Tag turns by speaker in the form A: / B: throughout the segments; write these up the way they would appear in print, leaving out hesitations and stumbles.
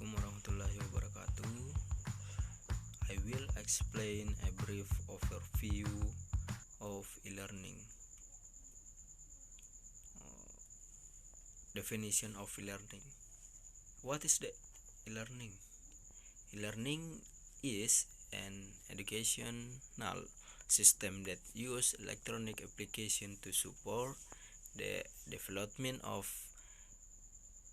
A: Assalamualaikum warahmatullahi wabarakatuh. I will explain a brief overview of e-learning. Definition of e-learning. What is the e-learning? E-learning is an educational system that uses electronic application to support the development of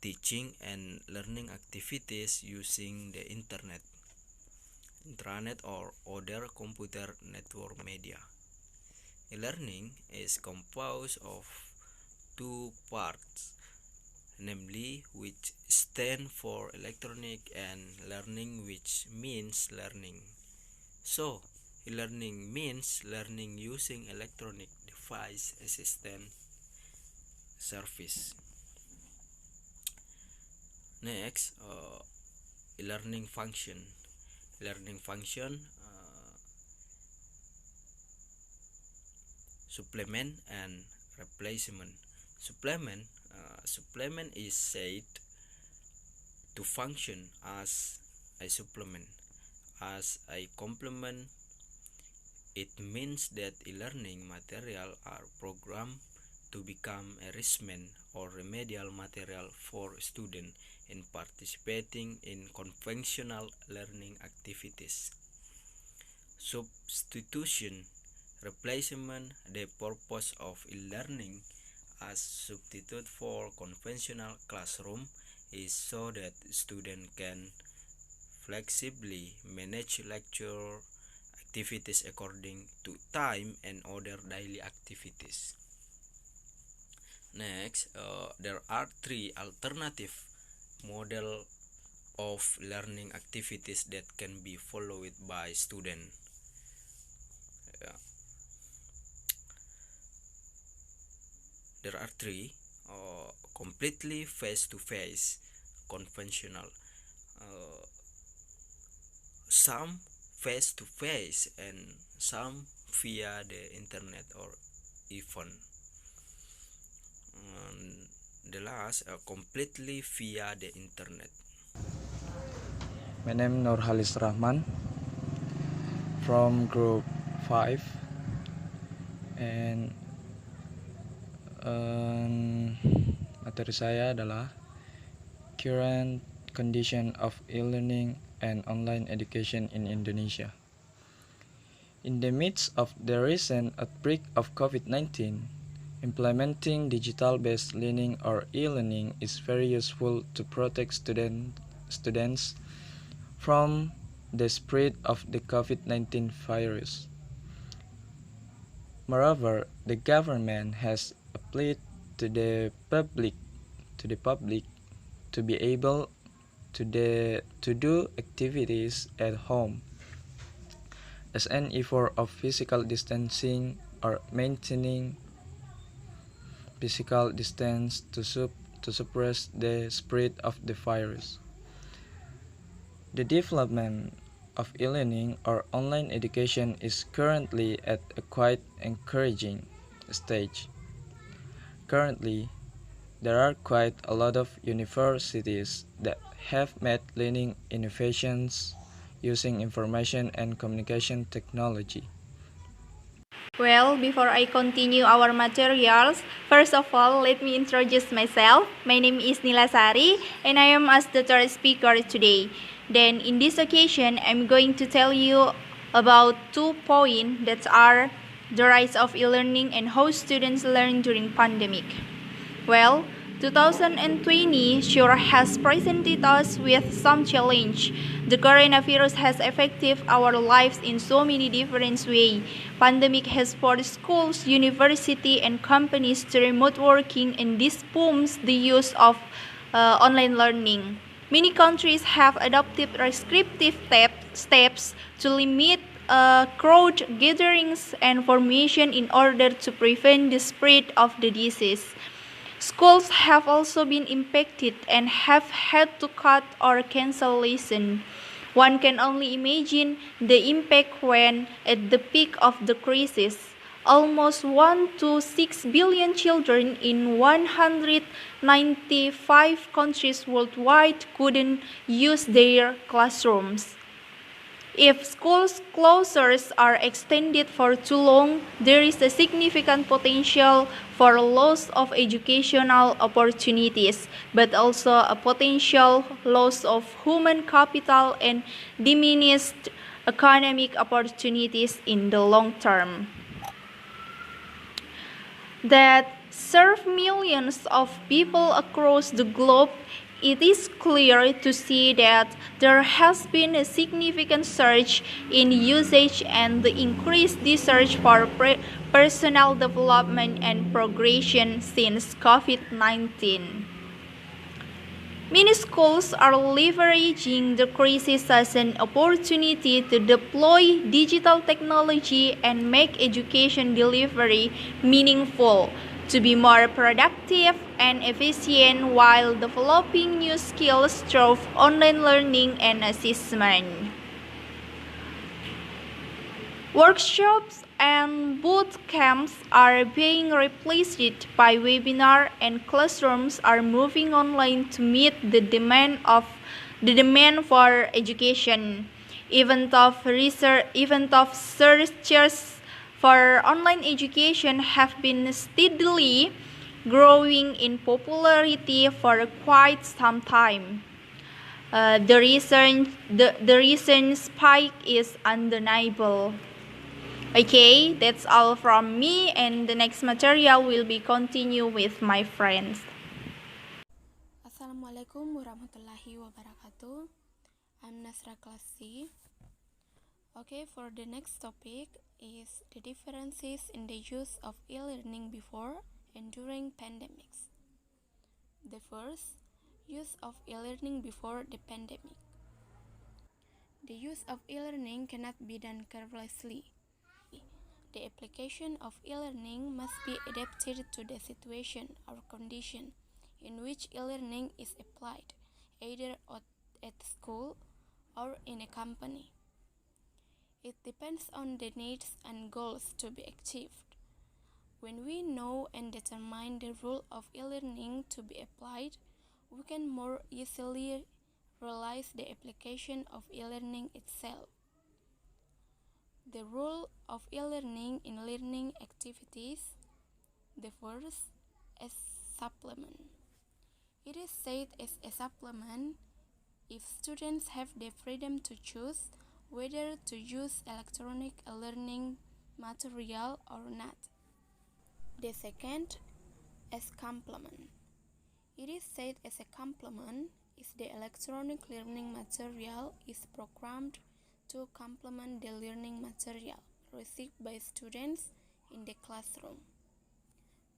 A: teaching and learning activities using the internet or other computer network media. E-learning is composed of two parts, namely which stand for electronic and learning, which means learning. So, e-learning means learning using electronic device assistant service. Next, e-learning function. Learning function supplement and replacement. Supplement is said to function as a supplement. As a complement, it means that e-learning material are programmed to become enrichment or remedial material for students in participating in conventional learning activities. Substitution, replacement. The purpose of e-learning as substitute for conventional classroom is so that students can flexibly manage lecture activities according to time and other daily activities. Next, there are three alternative model of learning activities that can be followed by students. There are three: completely face-to-face, conventional, some face-to-face, and some via the internet or even. The last, completely via the internet.
B: My name is Rahman from group 5, and materi saya adalah current condition of e-learning and online education in Indonesia. In the midst of the recent outbreak of COVID-19, implementing digital-based learning or e-learning is very useful to protect students from the spread of the COVID-19 virus. Moreover, the government has applied to the public to be able to do activities at home as an effort of physical distancing or maintaining physical distance to suppress the spread of the virus. The development of e-learning or online education is currently at a quite encouraging stage. Currently, there are quite a lot of universities that have made learning innovations using information and communication technology.
C: Well, before I continue our materials, first of all, let me introduce myself. My name is Nilasari, and I am as the third speaker today. Then, in this occasion, I'm going to tell you about 2 points that are the rise of e-learning and how students learn during pandemic. Well, 2020 sure has presented us with some challenge. The coronavirus has affected our lives in so many different ways. Pandemic has forced schools, university, and companies to remote working, and this booms the use of online learning. Many countries have adopted restrictive steps to limit crowd gatherings and formation in order to prevent the spread of the disease. Schools have also been impacted and have had to cut or cancel lessons. One can only imagine the impact when at the peak of the crisis. Almost 1 to 6 billion children in 195 countries worldwide couldn't use their classrooms. If school closures are extended for too long, there is a significant potential for loss of educational opportunities, but also a potential loss of human capital and diminished economic opportunities in the long term. That serve millions of people across the globe, it is clear to see that there has been a significant surge in usage and the increased research for personal development and progression since COVID-19. Many schools are leveraging the crisis as an opportunity to deploy digital technology and make education delivery meaningful, to be more productive and efficient while developing new skills through online learning and assessment. Workshops and boot camps are being replaced by webinar, and classrooms are moving online to meet the demand for education. Even though searches for online education have been steadily growing in popularity for quite some time. The recent spike is undeniable. Okay, that's all from me, and the next material will be continue with my friends.
D: Assalamualaikum warahmatullahi wabarakatuh. I'm Nasrah class C. Okay, for the next topic is the differences in the use of e-learning before and during pandemics. The first, use of e-learning before the pandemic. The use of e-learning cannot be done carelessly. The application of e-learning must be adapted to the situation or condition in which e-learning is applied, either at school or in a company. It depends on the needs and goals to be achieved. When we know and determine the rule of e-learning to be applied, we can more easily realize the application of e-learning itself. The role of e-learning in learning activities. The first, as supplement. It is said as a supplement if students have the freedom to choose whether to use electronic learning material or not. The second, as complement. It is said as a complement if the electronic learning material is programmed to complement the learning material received by students in the classroom.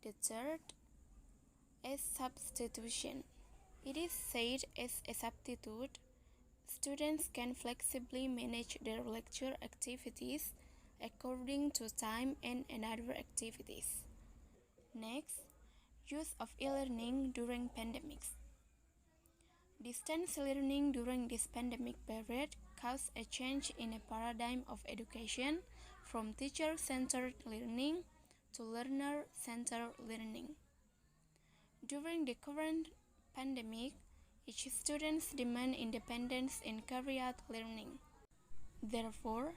D: The third, as substitution. It is said as a substitute. Students can flexibly manage their lecture activities according to time and other activities. Next, use of e-learning during pandemics. Distance learning during this pandemic period caused a change in a paradigm of education from teacher-centered learning to learner-centered learning. During the current pandemic, each student demands independence in carry-out learning. Therefore,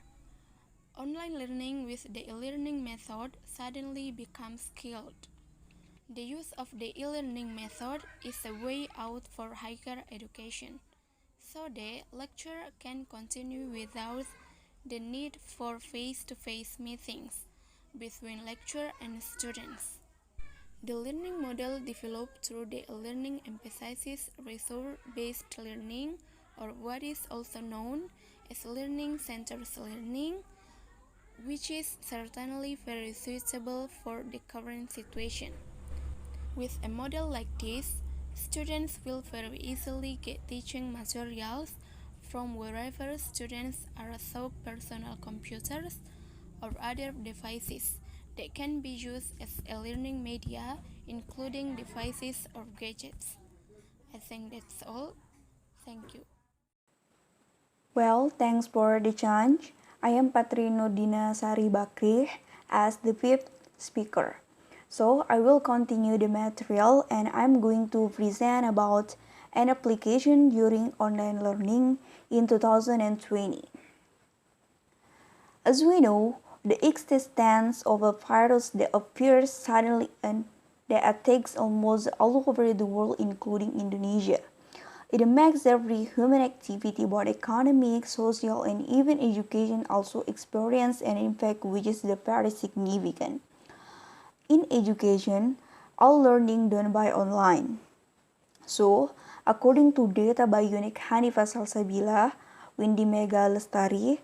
D: online learning with the e-learning method suddenly becomes skilled. The use of the e-learning method is a way out for higher education, so the lecture can continue without the need for face-to-face meetings between lecturer and students. The learning model developed through the e-learning emphasizes resource-based learning, or what is also known as learning-centered learning, which is certainly very suitable for the current situation. With a model like this, students will very easily get teaching materials from wherever students are through personal computers or other devices that can be used as a learning media, including devices or gadgets. I think that's all. Thank you.
E: Well, thanks for the chance. I am Fatri Nurdinasari Bakri.
C: as the fifth speaker. So I will continue the material and I'm going to present about an application during online learning in 2020. As we know, the existence of a virus that appears suddenly and that attacks almost all over the world, including Indonesia. It makes every human activity, both economic, social, and even education, also experience an impact which is very significant. In education, all learning done by online. So, according to data by Unik Hanifah Salsabila, Windy Mega Lestari,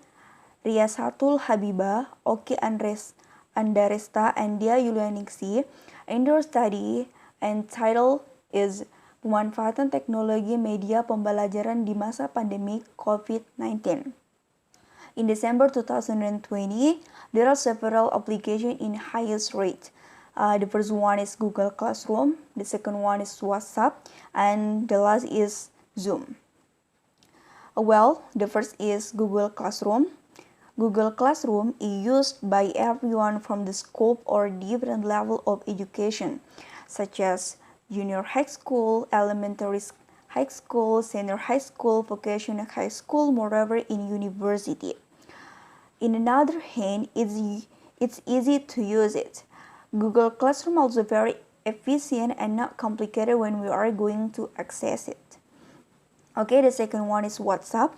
C: Riasatul Habibah, Oki Andaresta, and Dia Yulianingsi, in their study entitled is Pemanfaatan Teknologi Media Pembelajaran di Masa Pandemi COVID-19. In December 2020, there are several applications in highest rate. The first one is Google Classroom, the second one is WhatsApp, and the last is Zoom. Well, the first is Google Classroom. Google Classroom is used by everyone from the scope or different level of education, such as junior high school, elementary high school, senior high school, vocational high school, moreover in university. In another hand, it's easy to use it. Google Classroom also very efficient and not complicated when we are going to access it. Okay, the second one is WhatsApp.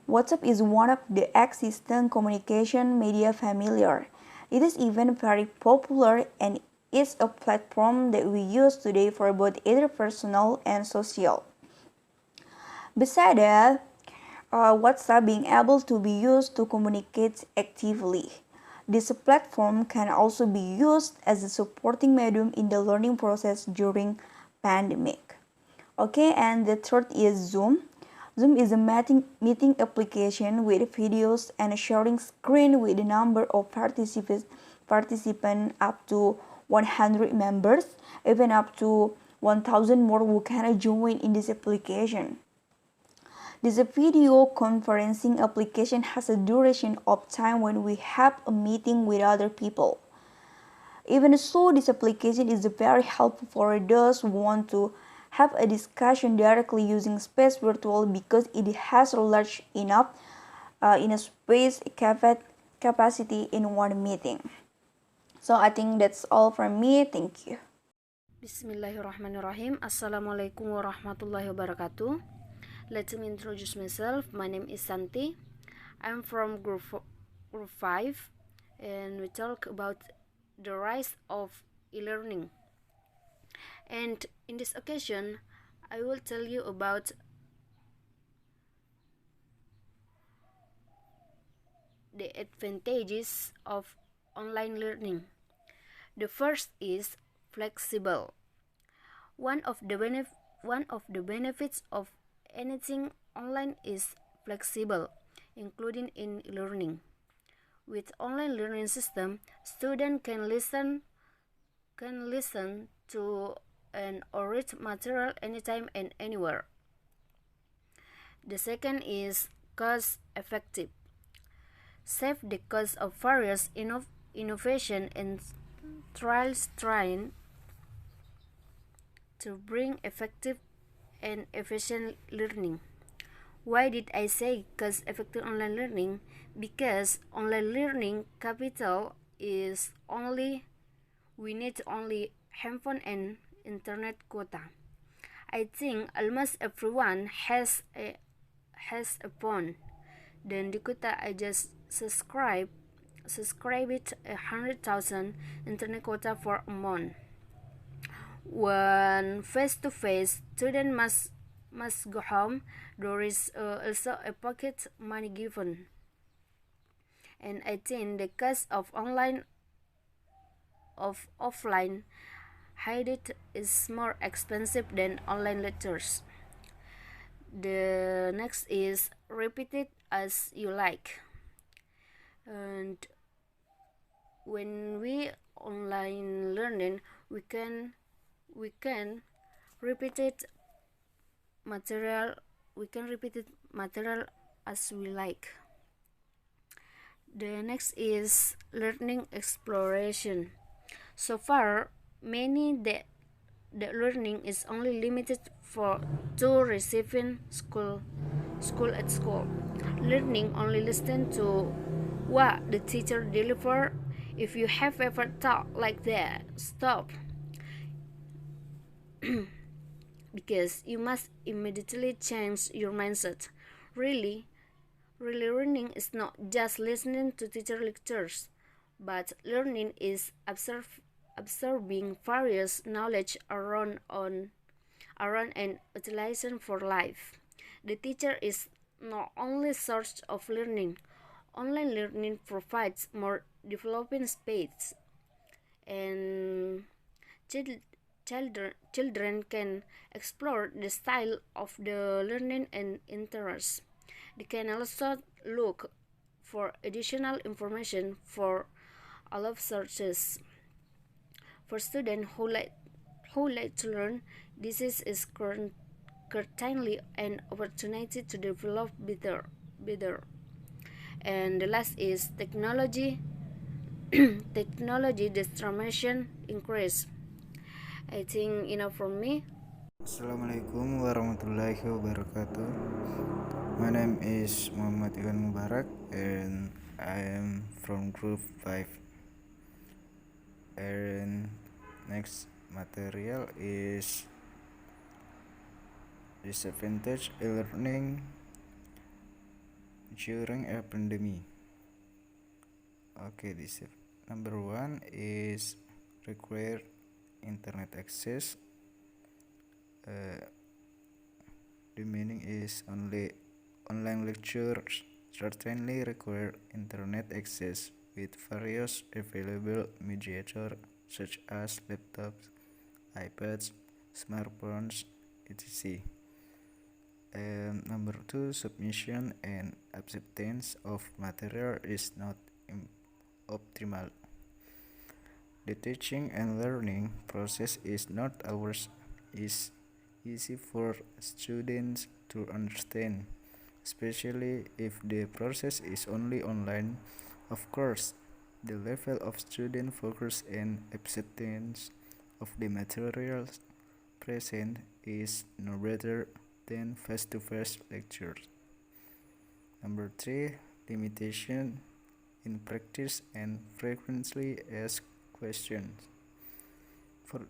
C: WhatsApp is one of the existing communication media familiar. It is even very popular and is a platform that we use today for both either personal and social. Besides that, WhatsApp being able to be used to communicate actively. This platform can also be used as a supporting medium in the learning process during pandemic. Okay, and the third is Zoom. Zoom is a meeting application with videos and a sharing screen with a number of participants up to 100 members, even up to 1,000 more who can join in this application. This video conferencing application has a duration of time when we have a meeting with other people. Even so, this application is very helpful for those who want to have a discussion directly using space virtual because it has large enough in a space capacity in one meeting. So I think that's all from me. Thank you.
E: Bismillahirrahmanirrahim. Assalamualaikum warahmatullahi wabarakatuh. Let me introduce myself. My name is Santi. I'm from group 5 and we talk about the rise of e-learning. And in this occasion, I will tell you about the advantages of online learning. The first is flexible. One of the benefits of anything online is flexible, including in learning. With online learning system, students can listen to or read material anytime and anywhere. The second is cost effective. Save the cost of various innovation and trials trying to bring effective and efficient learning. Why did I say cost-effective online learning? Because online learning capital is we need only handphone and internet quota. I think almost everyone has a phone. Then the quota I just subscribe it 100,000 internet quota for a month. When face-to-face, student must go home. There is also a pocket money given, and I think the cost of offline hybrid is more expensive than online lectures. The next is repeat it as you like, and when we online learning, we can repeat it material as we like. The next is learning exploration. So far, many that learning is only limited to receiving school at school. Learning only listen to what the teacher deliver. If you have ever thought like that, stop. Because you must immediately change your mindset. Really learning is not just listening to teacher lectures, but learning is absorbing various knowledge around and utilization for life. The teacher is not only source of learning. Online learning provides more developing space, and children can explore the style of the learning and interests. They can also look for additional information for all of sources. For students who like to learn, this is certainly an opportunity to develop better. And the last is technology. Technology transformation increase. I think enough from me.
F: Assalamualaikum warahmatullahi wabarakatuh. My name is Ikhwan Mubarak and I am from group 5. And next material is disadvantage e-learning during a pandemic. Okay, this number 1 is require internet access. The meaning is only online lectures certainly require internet access with various available mediators such as laptops, iPads, smartphones, etc. And number 2, submission and acceptance of material is not optimal. The teaching and learning process is not always easy for students to understand, especially if the process is only online. Of course, the level of student focus and acceptance of the materials present is no better than face-to-face lectures. Number 3, limitation in practice and frequently asked questions. For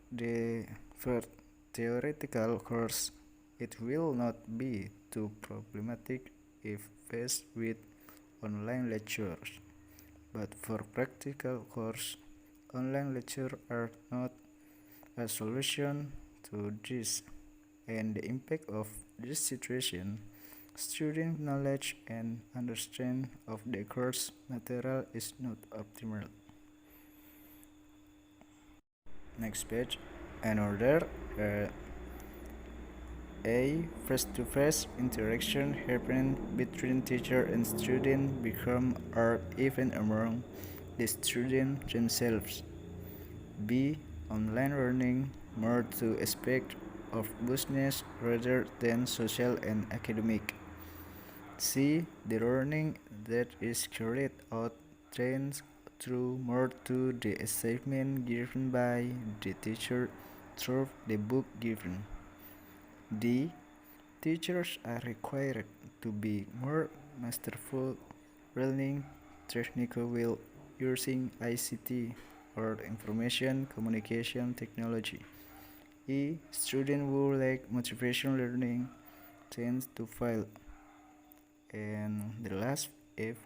F: theoretical course, it will not be too problematic if faced with online lectures. But for practical course, online lectures are not a solution to this, and the impact of this situation, student knowledge and understanding of the course material is not optimal. Next page. Another a face-to-face interaction happening between teacher and student become or even among the students themselves. B. Online learning more to aspect of business rather than social and academic. C. The learning that is carried out tends through more to the assignment given by the teacher through the book given. D. Teachers are required to be more masterful learning technical while using ICT or information communication technology. E. Students who lack motivation learning tends to fail. And the last, F.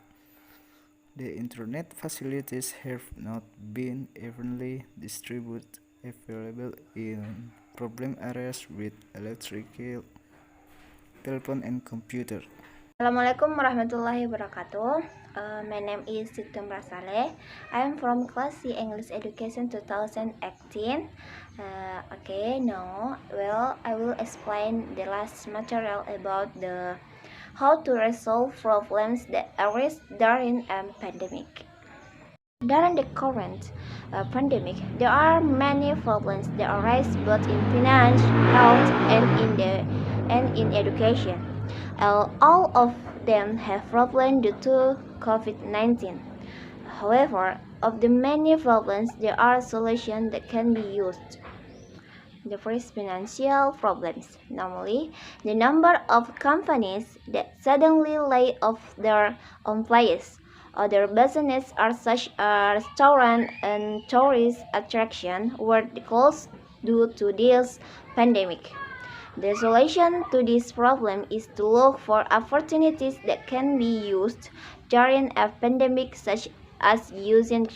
F: The internet facilities have not been evenly distributed available in problem areas with electrical, telephone and computer.
C: Assalamualaikum warahmatullahi wabarakatuh. My name is Sitti Shaleh. I am from class C English Education 2018. I will explain the last material about the how to resolve problems that arise during a pandemic. During the current pandemic, there are many problems that arise both in finance, health, and in education. All of them have problems due to COVID-19. However, of the many problems, there are solutions that can be used. The first, financial problems. Normally, the number of companies that suddenly lay off their employees. Other businesses are such as restaurant and tourist attraction were closed due to this pandemic. The solution to this problem is to look for opportunities that can be used during a pandemic, such as using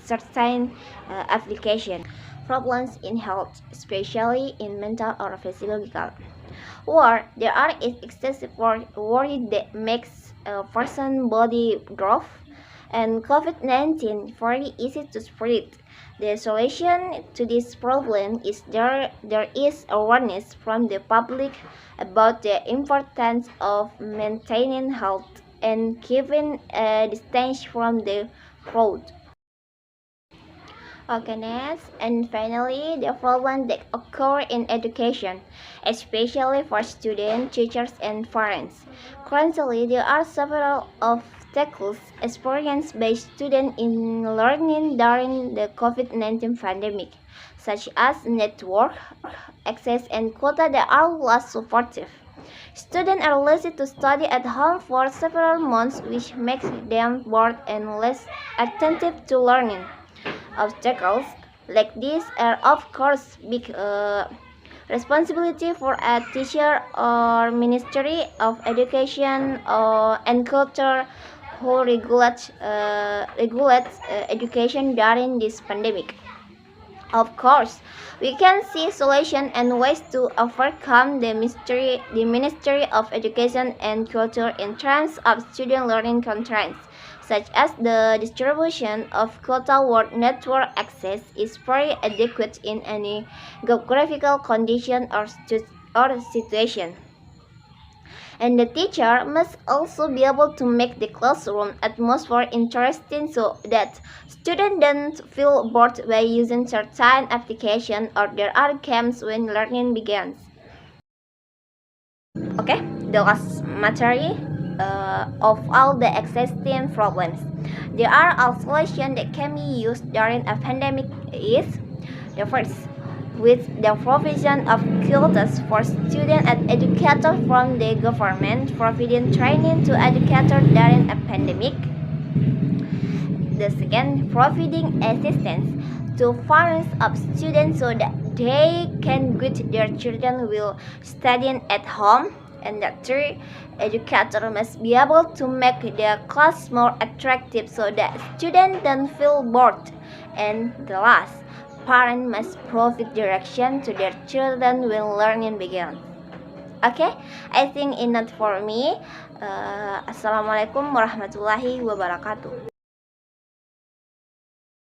C: certain applications. Problems in health, especially in mental or physical, or there are excessive worry that makes a person's body drop, and COVID-19 very easy to spread. The solution to this problem is there is awareness from the public about the importance of maintaining health and keeping a distance from the crowd. Okay, next, and finally, the problems that occur in education, especially for students, teachers, and parents. Currently, there are several obstacles experienced by students in learning during the COVID-19 pandemic, such as network access and quota that are less supportive. Students are lazy to study at home for several months, which makes them bored and less attentive to learning. Obstacles like these are of course big responsibility for a teacher or Ministry of Education and Culture who regulates education during this pandemic. Of course, we can see solutions and ways to overcome the Ministry of Education and Culture in terms of student learning constraints, such as the distribution of quota where network access is very adequate in any geographical condition or situation. And the teacher must also be able to make the classroom atmosphere interesting so that students don't feel bored by using certain applications or there are games when learning begins. Okay, the last material of all the existing problems. There are all solutions that can be used during a pandemic is the first, with the provision of quotas for students and educators from the government, providing training to educators during a pandemic. The second, providing assistance to parents of students so that they can get their children while studying at home. And the third, educators must be able to make their class more attractive so that students don't feel bored. And the last, parents must provide direction to their children when learning begins. Okay, I think enough for me. Assalamualaikum warahmatullahi wabarakatuh.